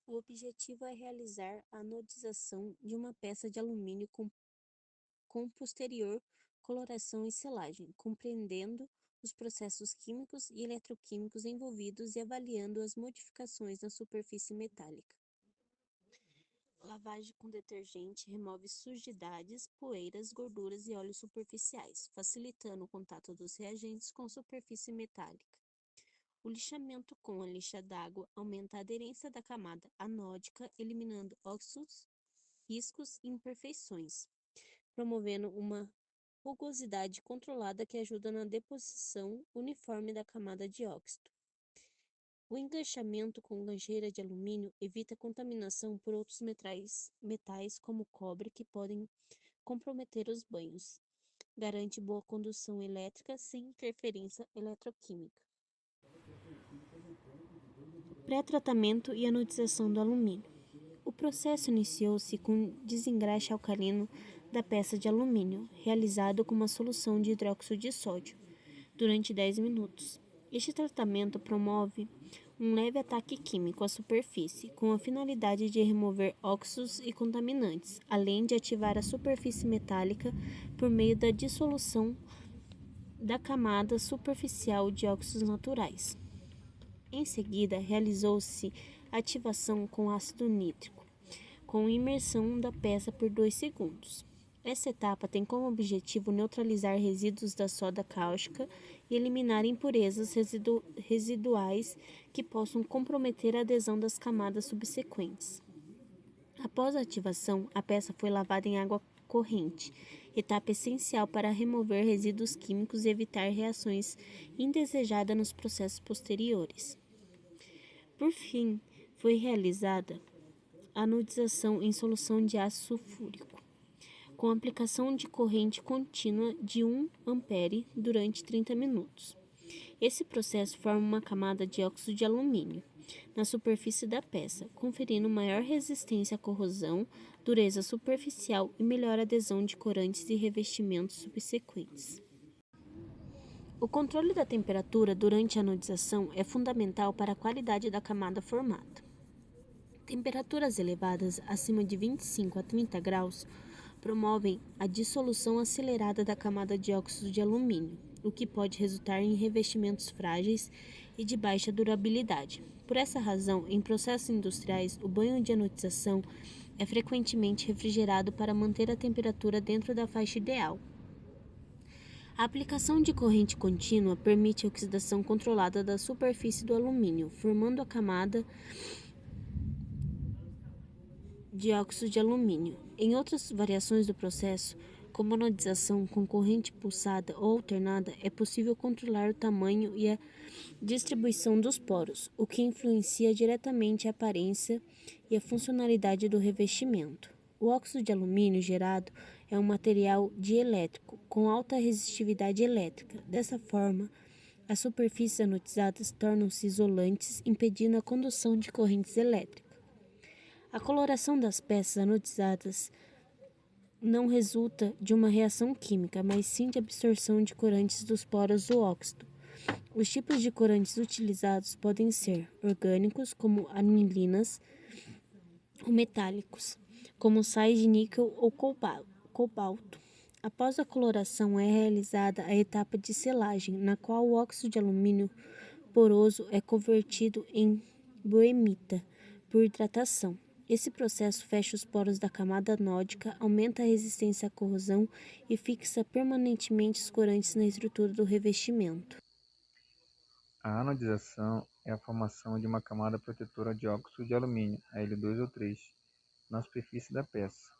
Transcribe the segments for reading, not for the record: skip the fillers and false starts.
O objetivo é realizar a anodização de uma peça de alumínio com posterior coloração e selagem, compreendendo os processos químicos e eletroquímicos envolvidos e avaliando as modificações na superfície metálica. Lavagem com detergente remove sujidades, poeiras, gorduras e óleos superficiais, facilitando o contato dos reagentes com a superfície metálica. O lixamento com a lixa d'água aumenta a aderência da camada anódica, eliminando óxidos, riscos e imperfeições, promovendo uma rugosidade controlada que ajuda na deposição uniforme da camada de óxido. O enganchamento com gancheira de alumínio evita contaminação por outros metais como cobre que podem comprometer os banhos. Garante boa condução elétrica sem interferência eletroquímica. Pré-tratamento e anodização do alumínio. O processo iniciou-se com desengraxe alcalino da peça de alumínio, realizado com uma solução de hidróxido de sódio, durante 10 minutos. Este tratamento promove um leve ataque químico à superfície, com a finalidade de remover óxidos e contaminantes, além de ativar a superfície metálica por meio da dissolução da camada superficial de óxidos naturais. Em seguida, realizou-se ativação com ácido nítrico, com imersão da peça por 2 segundos. Essa etapa tem como objetivo neutralizar resíduos da soda cáustica e eliminar impurezas residuais que possam comprometer a adesão das camadas subsequentes. Após a ativação, a peça foi lavada em água corrente, etapa essencial para remover resíduos químicos e evitar reações indesejadas nos processos posteriores. Por fim, foi realizada a anodização em solução de ácido sulfúrico, com aplicação de corrente contínua de 1 ampere durante 30 minutos. Esse processo forma uma camada de óxido de alumínio na superfície da peça, conferindo maior resistência à corrosão, dureza superficial e melhor adesão de corantes e revestimentos subsequentes. O controle da temperatura durante a anodização é fundamental para a qualidade da camada formada. Temperaturas elevadas, acima de 25 a 30 graus, promovem a dissolução acelerada da camada de óxido de alumínio, o que pode resultar em revestimentos frágeis e de baixa durabilidade. Por essa razão, em processos industriais, o banho de anodização é frequentemente refrigerado para manter a temperatura dentro da faixa ideal. A aplicação de corrente contínua permite a oxidação controlada da superfície do alumínio, formando a camada de óxido de alumínio. Em outras variações do processo, como anodização com corrente pulsada ou alternada, é possível controlar o tamanho e a distribuição dos poros, o que influencia diretamente a aparência e a funcionalidade do revestimento. O óxido de alumínio gerado é um material dielétrico com alta resistividade elétrica. Dessa forma, as superfícies anodizadas tornam-se isolantes, impedindo a condução de correntes elétricas. A coloração das peças anodizadas não resulta de uma reação química, mas sim de absorção de corantes dos poros do óxido. Os tipos de corantes utilizados podem ser orgânicos, como anilinas, ou metálicos, como sais de níquel ou cobalto. Após a coloração é realizada a etapa de selagem, na qual o óxido de alumínio poroso é convertido em boehmita por hidratação. Esse processo fecha os poros da camada anódica, aumenta a resistência à corrosão e fixa permanentemente os corantes na estrutura do revestimento. A anodização é a formação de uma camada protetora de óxido de alumínio, Al2 ou 3, na superfície da peça.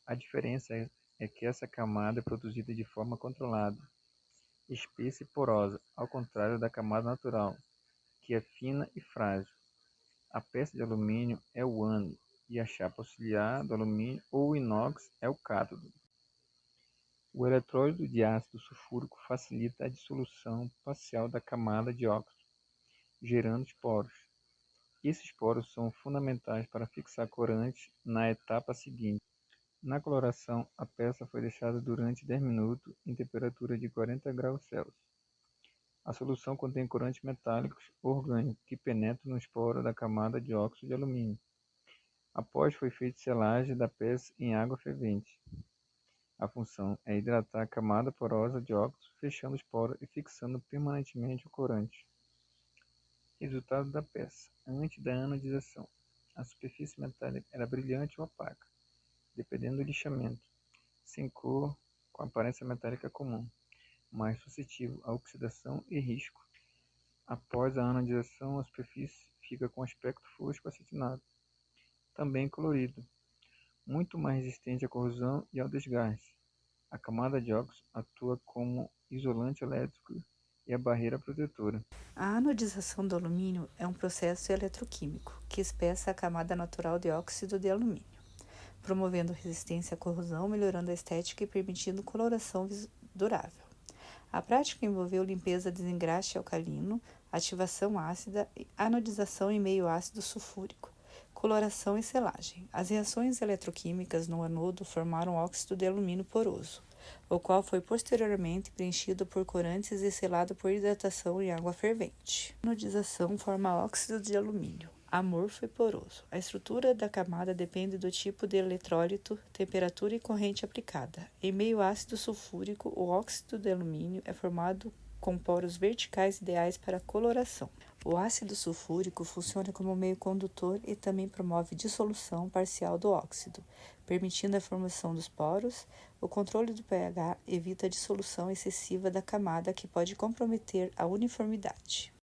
A diferença é que essa camada é produzida de forma controlada, espessa e porosa, ao contrário da camada natural, que é fina e frágil. A peça de alumínio é o ânodo e a chapa auxiliar do alumínio ou inox é o cátodo. O eletrólito de ácido sulfúrico facilita a dissolução parcial da camada de óxido, gerando poros. Esses poros são fundamentais para fixar corante na etapa seguinte. Na coloração, a peça foi deixada durante 10 minutos em temperatura de 40 graus Celsius. A solução contém corantes metálicos orgânicos que penetram nos poros da camada de óxido de alumínio. Após foi feita selagem da peça em água fervente. A função é hidratar a camada porosa de óxido, fechando os poros e fixando permanentemente o corante. Resultado da peça. Antes da anodização, a superfície metálica era brilhante ou opaca, dependendo do lixamento, sem cor, com aparência metálica comum, mais suscetível à oxidação e risco. Após a anodização, a superfície fica com aspecto fosco acetinado, também colorido, muito mais resistente à corrosão e ao desgaste. A camada de óxido atua como isolante elétrico e a barreira protetora. A anodização do alumínio é um processo eletroquímico que espessa a camada natural de óxido de alumínio, promovendo resistência à corrosão, melhorando a estética e permitindo coloração durável. A prática envolveu limpeza, desengraxe alcalino, ativação ácida, anodização em meio ácido sulfúrico, coloração e selagem. As reações eletroquímicas no anodo formaram óxido de alumínio poroso, o qual foi posteriormente preenchido por corantes e selado por hidratação em água fervente. A anodização forma óxido de alumínio amorfo e poroso. A estrutura da camada depende do tipo de eletrólito, temperatura e corrente aplicada. Em meio ácido sulfúrico, o óxido de alumínio é formado com poros verticais ideais para coloração. O ácido sulfúrico funciona como meio condutor e também promove dissolução parcial do óxido, permitindo a formação dos poros. O controle do pH evita a dissolução excessiva da camada, que pode comprometer a uniformidade.